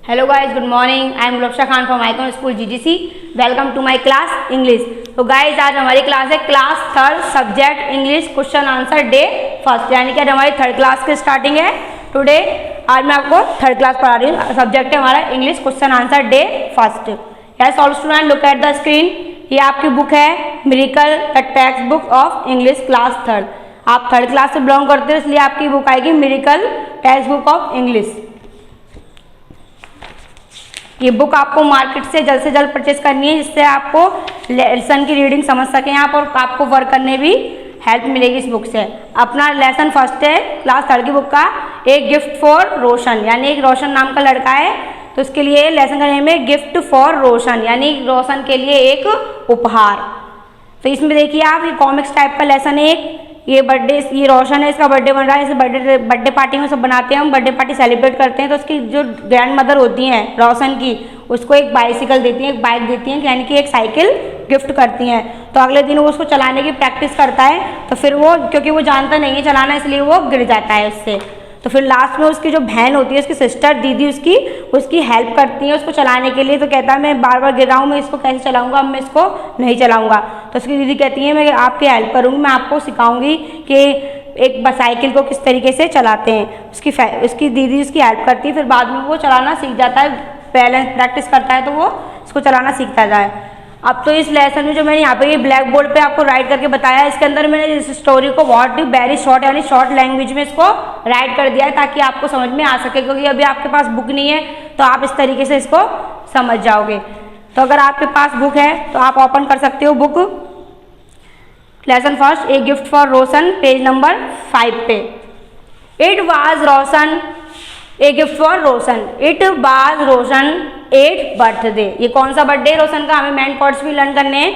Hello guys, good morning. I am Gulabsha Khan from Icon School GGC. Welcome to my class English. तो guys आज हमारी class है class third subject English question answer day first, यानी कि आज हमारी third class की starting है टुडे। आज मैं आपको थर्ड क्लास पढ़ा रही हूँ। सब्जेक्ट है हमारा English question answer day first. Yes all student look at the screen. ये आपकी बुक है miracle the text book of English class third. आप थर्ड क्लास से बिलोंग करते हो इसलिए आपकी बुक आएगी miracle text book of English. ये बुक आपको मार्केट से जल्द परचेज करनी है जिससे आपको लेसन की रीडिंग समझ सकें आप, और आपको वर्क करने भी हेल्प मिलेगी इस बुक से। अपना लेसन फर्स्ट है क्लास थर्ड की बुक का, एक गिफ्ट फॉर रोशन, यानी एक रोशन नाम का लड़का है तो उसके लिए लेसन का नेम है गिफ्ट फॉर रोशन, यानी रोशन के लिए एक उपहार। तो इसमें देखिए आप ये कॉमिक्स टाइप का लेसन है। एक ये बर्थडे, ये रोशन है, इसका बर्थडे बन रहा है। इसे बर्थडे पार्टी में सब बनाते हैं, हम बर्थडे पार्टी सेलिब्रेट करते हैं। तो उसकी जो ग्रैंड मदर होती हैं रोशन की, उसको एक बाइसिकल देती हैं, एक बाइक देती हैं, यानी कि एक साइकिल गिफ्ट करती हैं। तो अगले दिन वो उसको चलाने की प्रैक्टिस करता है, तो फिर वो क्योंकि वो जानता नहीं है चलाना इसलिए वो गिर जाता है उससे। तो फिर लास्ट में उसकी जो बहन होती है, उसकी सिस्टर दीदी उसकी हेल्प करती है उसको चलाने के लिए। तो कहता है मैं बार बार गिर रहा हूँ, मैं इसको कैसे चलाऊंगा, अब मैं इसको नहीं चलाऊंगा। तो उसकी दीदी कहती है मैं आपकी हेल्प करूँगी, मैं आपको सिखाऊंगी कि एक साइकिल को किस तरीके से चलाते हैं। उसकी दीदी उसकी हेल्प करती है, फिर बाद में वो चलाना सीख जाता है, बैलेंस प्रैक्टिस करता है तो वो इसको चलाना सीखता जाए। अब तो इस लेसन में जो मैंने यहाँ पे ये ब्लैक बोर्ड पे आपको राइट करके बताया, इसके अंदर मैंने इस स्टोरी को बहुत वेरी शॉर्ट यानी शॉर्ट लैंग्वेज में इसको राइट कर दिया है ताकि आपको समझ में आ सके, क्योंकि अभी आपके पास बुक नहीं है तो आप इस तरीके से इसको समझ जाओगे। तो अगर आपके पास बुक है तो आप ओपन कर सकते हो book. Lesson first a gift for Roshan, page number 5 पे। It was Roshan a gift for Roshan, it was Roshan 8th birthday. ये कौन सा बर्थडे रोशन का, हमें मेन पॉइंट्स भी लर्न करने हैं,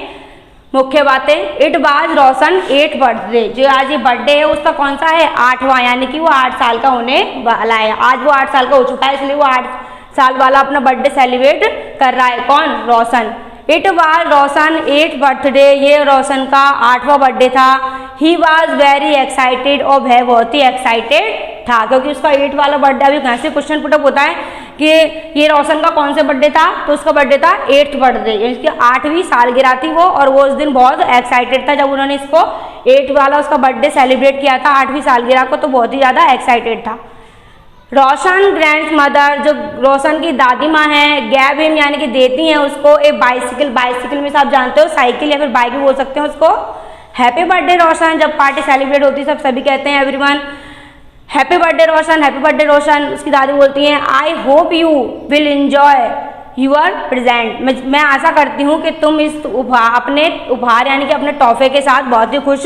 मुख्य बातें। It was Roshan 8th birthday, जो आज ये बर्थडे है उसका कौन सा है, 8वां, यानी कि वो 8 साल का होने वाला है। आज वो 8 साल का हो चुका है इसलिए वो 8 साल वाला अपना बर्थडे सेलिब्रेट कर रहा है। कौन, Roshan. It was Roshan 8th birthday, ये रोशन का 8वां बर्थडे था। ही वॉज वेरी एक्साइटेड, और वह बहुत ही एक्साइटेड था क्योंकि उसका 8 वाला बर्थडे। अभी यहाँ से क्वेश्चन पुटअप होता है कि ये रोशन का कौन से बर्थडे था, तो उसका बर्थडे था 8th बर्थडे, इसकी 8वीं सालगिरह थी वो, और वो उस दिन बहुत एक्साइटेड था जब उन्होंने इसको 8 वाला उसका बर्थडे सेलिब्रेट किया था 8वीं सालगिरह को, तो बहुत ही ज़्यादा एक्साइटेड था। रोशन ग्रैंड मदर, जो रोशन की दादी माँ है, गैव हिम यानी कि देती हैं उसको एक बाइसिकल, बाइसिकल में आप जानते हो साइकिल या फिर बाइक भी बोल सकते हैं उसको। हैप्पी बर्थडे रोशन, जब पार्टी सेलिब्रेट होती है सब सभी कहते हैं everyone happy birthday Roshan, happy birthday Roshan. उसकी दादी बोलती हैं I hope you will enjoy your present, मैं आशा करती हूँ कि तुम इस अपने उपहार यानी कि अपने तोहफे के साथ बहुत ही खुश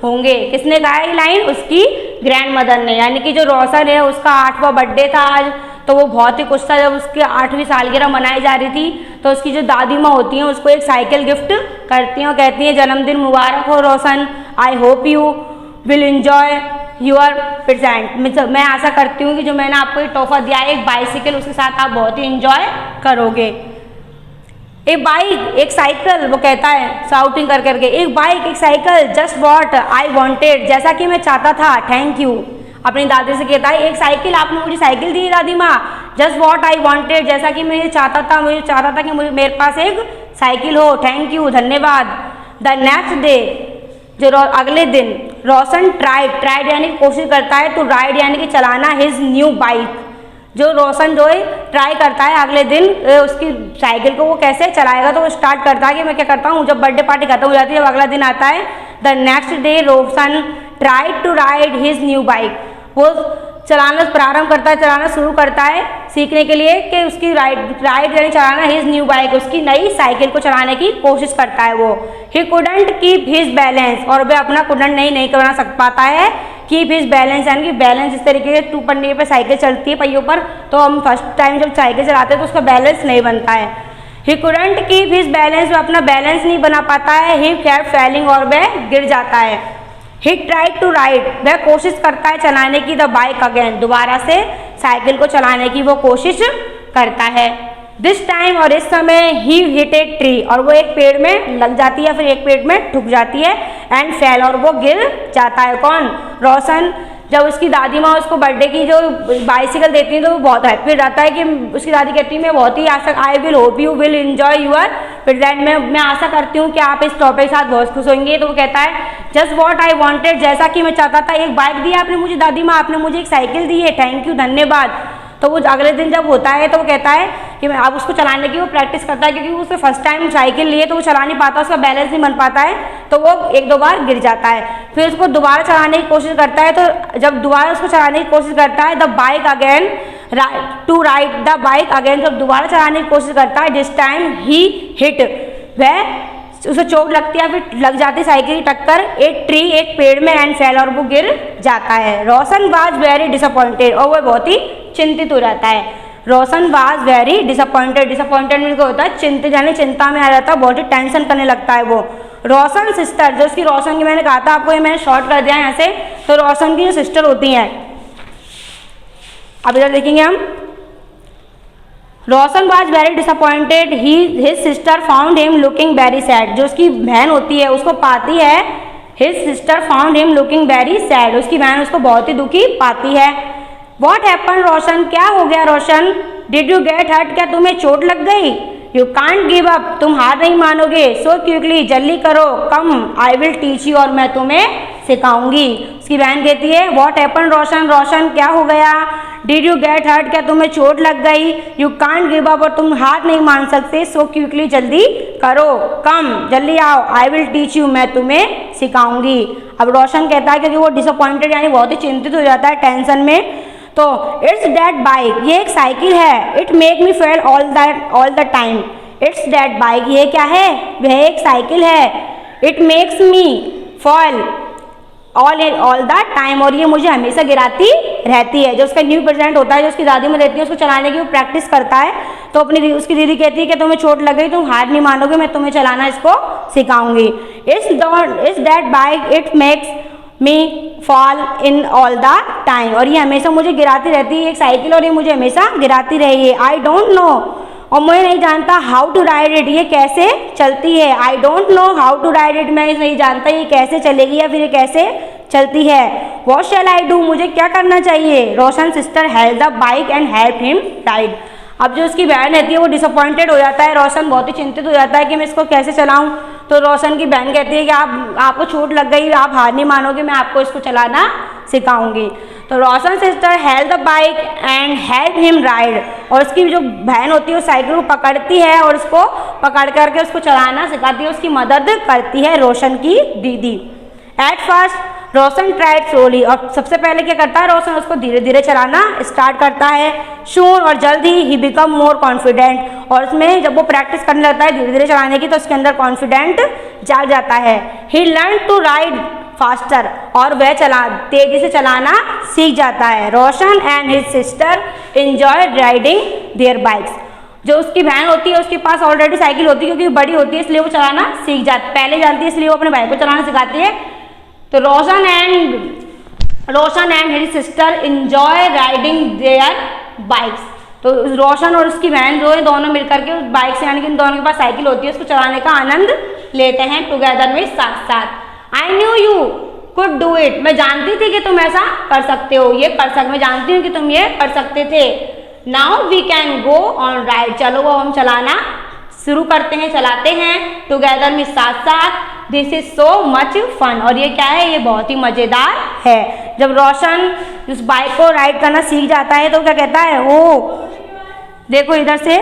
होंगे। किसने कहा ये लाइन, उसकी ग्रैंड मदर ने, यानी कि जो रोशन है उसका 8वां बर्थडे था आज, तो वो बहुत ही खुश था जब उसकी 8वीं सालगिरह मनाई जा रही थी। तो उसकी जो दादी माँ होती हैं उसको एक साइकिल गिफ्ट करती हैं और कहती हैं जन्मदिन मुबारक हो Roshan, I hope you will enjoy your present, मैं आशा करती हूँ कि जो मैंने आपको ये तोहफा दिया है एक बाइसिकल, उसके साथ आप बहुत ही एंजॉय करोगे। एक बाइक, एक साइकिल, वो कहता है शाउटिंग कर करके, एक बाइक, एक cycle, just what I wanted, जैसा कि मैं चाहता था, थैंक यू। अपनी दादी से कहता है एक साइकिल, आपने मुझे साइकिल दी दादी माँ, जस्ट वॉट आई वॉन्टेड, जैसा कि मैं चाहता था कि मेरे पास एक साइकिल हो, थैंक यू, धन्यवाद। द नेक्स्ट डे, जो अगले दिन रोशन ट्राइड यानी कोशिश करता है, तो राइड यानी कि चलाना हिज न्यू बाइक, जो रोशन जो है ट्राई करता है अगले दिन उसकी साइकिल को वो कैसे चलाएगा। तो वो स्टार्ट करता है कि मैं क्या करता हूँ, जब बर्थडे पार्टी खत्म हो जाती है जब अगला दिन आता है, the next day Roshan tried to ride his new bike, वो चलाना प्रारंभ करता है, चलाना शुरू करता है सीखने के लिए कि उसकी राइड यानी चलाना हिज न्यू बाइक, उसकी नई साइकिल को चलाने की कोशिश करता है वो। He couldn't keep his balance, और वह अपना कुडंट नहीं बना पाता है, कीप हिज बैलेंस यानी कि बैलेंस, इस तरीके से 2 पहिए पर साइकिल चलती है पहियों पर, तो हम फर्स्ट टाइम जब साइकिल चलाते हैं तो उसका बैलेंस नहीं बनता है। He couldn't keep his balance, वह अपना बैलेंस नहीं बना पाता है। ही केप्ट फेलिंग, और वह गिर जाता है। ही ट्राइड टू राइड, वह कोशिश करता है चलाने की, द बाइक अगेन, दोबारा से साइकिल को चलाने की वो कोशिश करता है। दिस टाइम, और इस समय, ही हिट ए ट्री, और वो एक पेड़ में लग जाती है, फिर एक पेड़ में ठुक जाती है, एंड फेल, और वो गिर जाता है। कौन, रोशन जब उसकी दादी माँ उसको बर्थडे की जो बाइसिकल देती है तो वो बहुत हैप्पी रहता है कि उसकी दादी कहती है मैं बहुत ही आशा, I will hope you will enjoy your present, मैं आशा करती हूँ कि आप इस टॉपिक के साथ बहुत खुश होंगे। तो वो कहता है जस्ट वॉट आई वॉन्टेड, जैसा कि मैं चाहता था, एक बाइक दी आपने मुझे दादी माँ, आपने मुझे एक साइकिल दी है, थैंक यू, धन्यवाद। तो वो अगले दिन जब होता है तो वो कहता है कि मैं अब उसको चलाने की वो प्रैक्टिस करता है, क्योंकि उसने फर्स्ट टाइम साइकिल लिए तो वो चला नहीं पाता, उसका बैलेंस नहीं बन पाता है, तो वो एक दो बार गिर जाता है। फिर उसको दोबारा चलाने की कोशिश करता है, तो जब दोबारा उसको चलाने की कोशिश करता है the bike again to ride the bike again, जब दोबारा चलाने की कोशिश करता है दिस टाइम ही हिट, वह उसे चोट लगती है, फिर लग जाती है साइकिल की टक्कर एक ट्री, एक पेड़ में, एंड फेल, और वो गिर जाता है। रोशन वाज वेरी डिसअपॉइंटेड, और वो बहुत ही चिंतित हो जाता है। रोशन वाज वेरी डिसअपॉइंटेड, डिसअपॉइंटेड में क्या होता है, चिंतित, यानी चिंता में आ जाता है, बहुत ही टेंशन करने लगता है वो। रोशन सिस्टर, जो उसकी रोशन की मैंने कहा था आपको, ये मैंने शॉर्ट कर दिया यहाँ से, तो रोशन की जो सिस्टर होती हैं, अब इधर देखेंगे हम, Roshan was very disappointed, his sister found him looking very sad, जो उसकी बहन होती है उसको पाती है, his sister found him looking very sad, उसकी बहन उसको बहुत ही दुखी पाती है। वॉट हैपन रोशन, क्या हो गया रोशन, डिड यू गेट हर्ट, क्या तुम्हें चोट लग गई, यू कांट गिव अप, तुम हार नहीं मानोगे, सो क्विकली, जल्दी करो, कम आई विल टीच यू, और मैं तुम्हें सिखाऊंगी। उसकी बहन कहती है वॉट हैपन रोशन, रोशन क्या हो गया, डिड यू गेट हर्ट, क्या तुम्हें चोट लग गई, यू कांट गिव अप, और तुम हार नहीं मान सकते, सो क्विकली, जल्दी करो, कम जल्दी आओ, आई विल टीच यू, मैं तुम्हें सिखाऊंगी। अब रोशन कहता है क्योंकि वो डिसअपॉइंटेड यानी बहुत ही चिंतित हो जाता है टेंशन में, तो इट्स दैट बाइक, ये एक साइकिल है, it make me fail all the time, it's that bike, ये क्या है, वह एक साइकिल है, it makes me fall all the time, और ये मुझे हमेशा गिराती रहती है। जो उसका न्यू प्रेजेंट होता है, जो उसकी दादी में देती है, उसको चलाने की वो प्रैक्टिस करता है, तो उसकी दीदी कहती है कि तुम्हें चोट लग गई, तुम हार नहीं मानोगे, मैं तुम्हें चलाना इसको सिखाऊंगी। It's that bike, it makes me fall in all the time, और ये हमेशा मुझे गिराती रहती है, एक साइकिल, और ये मुझे हमेशा गिराती रही है। आई डोंट नो, और मैं नहीं जानता, हाउ टू राइड इट, ये कैसे चलती है, I don't know how to ride it, मैं नहीं जानता ये कैसे चलेगी या फिर ये कैसे चलती है। वॉट शैल आई डू, मुझे क्या करना चाहिए। Roshan sister help the bike and help him ride. अब जो उसकी बहन रहती है वो डिसअपॉइंटेड हो जाता है, रोशन बहुत ही चिंतित हो जाता है कि मैं इसको कैसे चलाऊं। तो रोशन की बहन कहती है कि आपको चोट लग गई, आप हार नहीं मानोगे, मैं आपको इसको चलाना सिखाऊंगी। तो Roshan sister help the bike and help him ride, और उसकी जो बहन होती है वो साइकिल को पकड़ती है और उसको पकड़ करके उसको चलाना सिखाती है, उसकी मदद करती है रोशन की दीदी। At first Roshan tried slowly, और सबसे पहले क्या करता है रोशन, उसको धीरे धीरे चलाना स्टार्ट करता है। सून, और जल्द ही बिकम मोर कॉन्फिडेंट, और उसमें जब वो प्रैक्टिस करने लगता है धीरे धीरे चलाने की तो उसके अंदर कॉन्फिडेंट जाग जाता है। He learn to ride faster, और वह तेजी से चलाना सीख जाता है। Roshan and his sister enjoy riding their bikes, जो उसकी बहन होती है उसके पास ऑलरेडी साइकिल होती है, क्योंकि बड़ी होती है इसलिए वो चलाना सीख जाती, पहले जानती है इसलिए वो अपने भाई को चलाना सिखाती है। तो Roshan and his sister enjoy riding their bikes, तो रोशन और उसकी बहन जो है दोनों मिलकर के उस बाइक से, यानी कि इन दोनों के पास साइकिल होती है, उसको चलाने का आनंद लेते हैं टुगेदर में, साथ साथ। I knew you could do it, मैं जानती थी कि तुम ऐसा कर सकते हो, ये कर सकते, मैं जानती हूँ कि तुम ये कर सकते थे। Now we can go on ride, चलो वो हम चलाना शुरू करते हैं, चलाते हैं टुगेदर में, साथ साथ। This is so much fun, और ये क्या है, ये बहुत ही मजेदार है। जब रोशन उस बाइक को राइड करना सीख जाता है तो क्या कहता है, ओ देखो इधर से,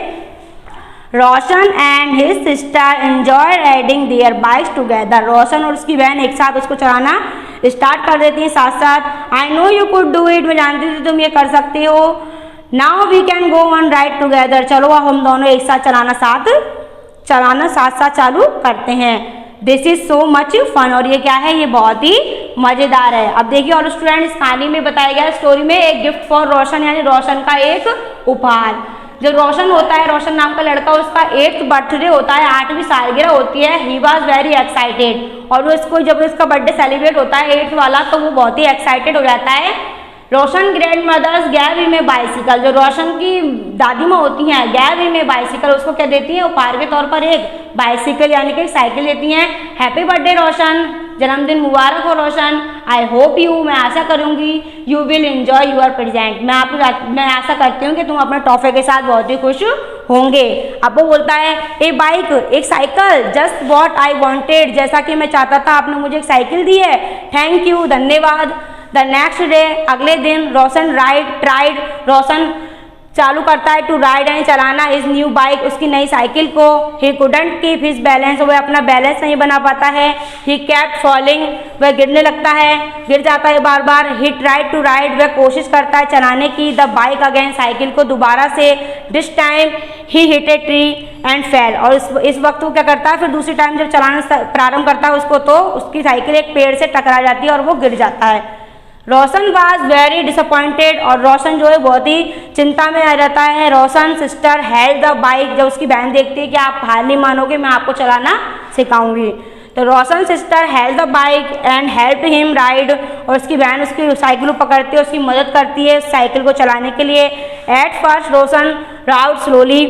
Roshan and his sister enjoy riding their bikes together, Roshan और उसकी बहन एक साथ उसको चलाना स्टार्ट कर देती हैं साथ साथ। I know you could do it, मैं जानती थी तुम ये कर सकते हो। Now we can go on ride together, चलो अब हम दोनों एक साथ चलाना साथ साथ चालू करते हैं। This is so much fun, और ये क्या है, ये बहुत ही मजेदार है। अब देखिए और स्टूडेंट, इस कहानी में बताया गया स्टोरी में एक गिफ्ट फॉर रोशन, यानी रोशन का एक उपहार। जो रोशन होता है, रोशन नाम का लड़का, उसका 8th बर्थडे होता है, 8वीं सालगिरह होती है। ही वॉज वेरी एक्साइटेड, और वो इसको जब इसका बर्थडे सेलिब्रेट होता है 8th वाला, तो वो बहुत ही एक्साइटेड हो जाता है। Roshan grandmothers gave him a bicycle, जो रोशन की दादी माँ होती हैं गैव हिम ए बाइसिकल, उसको क्या देती है, उपहार के तौर पर एक बाइसिकल यानी कि साइकिल देती हैं। हैप्पी बर्थडे रोशन, जन्मदिन मुबारक हो रोशन। आई होप यू, मैं आशा करूँगी, you will enjoy your present, मैं आशा करती हूँ कि तुम अपने तोहफे के साथ बहुत ही खुश होंगे। अब वो बोलता है ए बाइक, एक cycle, just what I wanted, जैसा कि मैं चाहता था, आपने मुझे एक साइकिल दी है, थैंक यू, धन्यवाद। द नेक्स्ट डे, अगले दिन, रोशन ट्राइड, रोशन चालू करता है टू राइड यानी चलाना इस न्यू बाइक, उसकी नई साइकिल को। He couldn't keep his balance, वह अपना बैलेंस नहीं बना पाता है। ही केप्ट फॉलिंग, वह गिरने लगता है, गिर जाता है बार बार। ही ट्राइड टू राइड, वह कोशिश करता है चलाने की द बाइक अगेन, साइकिल को दोबारा से। This time he hit a tree and fail, और इस वक्त वो क्या करता है, फिर दूसरी टाइम जब चलाना प्रारंभ करता है उसको, तो उसकी साइकिल एक पेड़ से टकरा जाती है और वो गिर जाता है। रोशन वॉज वेरी डिसअपॉइंटेड, और रोशन जो है बहुत ही चिंता में आ जाता है। रोशन सिस्टर हेल्ड द बाइक, जब उसकी बहन देखती है कि आप हार नहीं मानोगे, मैं आपको चलाना सिखाऊंगी, तो Roshan sister held the bike and help him ride, और उसकी बहन उसकी साइकिल को पकड़ती है, उसकी मदद करती है साइकिल को चलाने के लिए। At first Roshan round slowly,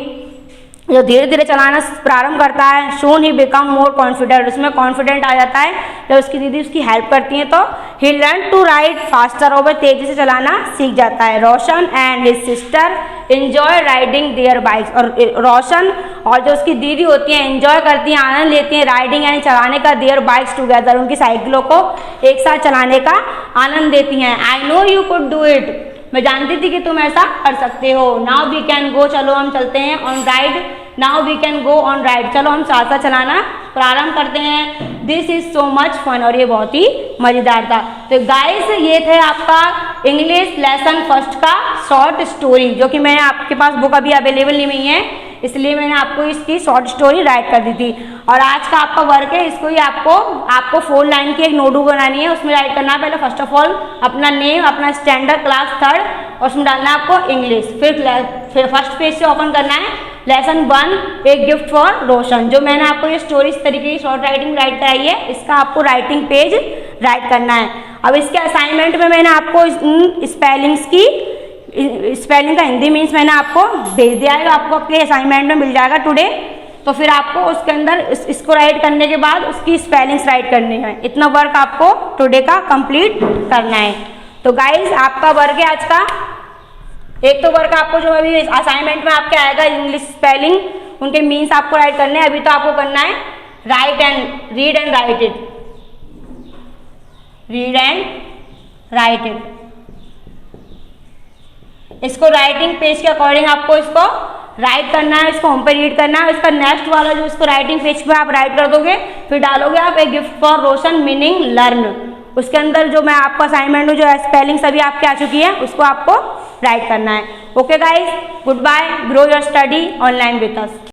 जो धीरे धीरे चलाना प्रारंभ करता है। सून ही बिकम मोर कॉन्फिडेंट, उसमें कॉन्फिडेंट आ जाता है जब उसकी दीदी उसकी हेल्प करती है। तो he learn to ride faster, और वह तेजी से चलाना सीख जाता है। Roshan and his sister enjoy riding their bikes, और रोशन और जो उसकी दीदी होती हैं एंजॉय करती हैं, आनंद लेती हैं राइडिंग यानी चलाने का, देयर बाइक्स टुगेदर, उनकी साइकिलों को एक साथ चलाने का आनंद देती हैं। आई know you could do it, मैं जानती थी कि तुम ऐसा कर सकते हो। नाउ वी कैन गो, चलो हम चलते हैं on ride, now we can go on ride, चलो हम साथ साथ चलाना प्रारंभ करते हैं। This is so much fun, और ये बहुत ही मजेदार था। तो गाइस ये थे आपका इंग्लिश लेसन फर्स्ट का शॉर्ट स्टोरी, जो कि मैंने आपके पास बुक अभी अवेलेबल नहीं हुई है, इसलिए मैंने आपको इसकी शॉर्ट स्टोरी राइट कर दी थी। और आज का आपका वर्क है, इसको ही आपको 4 लाइन की एक नोटबुक बनानी है, उसमें राइट करना है पहले फर्स्ट ऑफ ऑल अपना नेम, अपना स्टैंडर्ड क्लास 3rd, और उसमें डालना है आपको इंग्लिश। फिर फर्स्ट पेज से ओपन करना है लेसन 1 एक गिफ्ट फॉर रोशन, जो मैंने आपको ये स्टोरी इस तरीके की शॉर्ट राइटिंग राइट कराई है, इसका आपको राइटिंग पेज राइट करना है। अब इसके असाइनमेंट में मैंने आपको स्पेलिंग का हिंदी मीन्स मैंने आपको भेज दिया है, आपको आपके असाइनमेंट में मिल जाएगा टुडे। तो फिर आपको उसके अंदर इसको राइट करने के बाद उसकी स्पेलिंग्स राइट करनी है। इतना वर्क आपको टुडे का कंप्लीट करना है। तो गाइज आपका वर्क है आज का, एक तो वर्क आपको जो अभी असाइनमेंट में आपके आएगा इंग्लिश स्पेलिंग, उनके मीन्स आपको राइट करने हैं। अभी तो आपको करना है read and right it, read and right it. इसको राइटिंग पेज के अकॉर्डिंग आपको इसको राइट करना है, इसको हम पे रीड करना है। इसका नेक्स्ट वाला जो इसको राइटिंग पेज पे आप राइट कर दोगे, फिर डालोगे आप a gift for Roshan meaning learn, उसके अंदर जो मैं आपको असाइनमेंट हूँ, जो स्पेलिंग सभी आपके आ चुकी है, उसको आपको राइट करना है। Okay guys, good bye, grow your study online with us.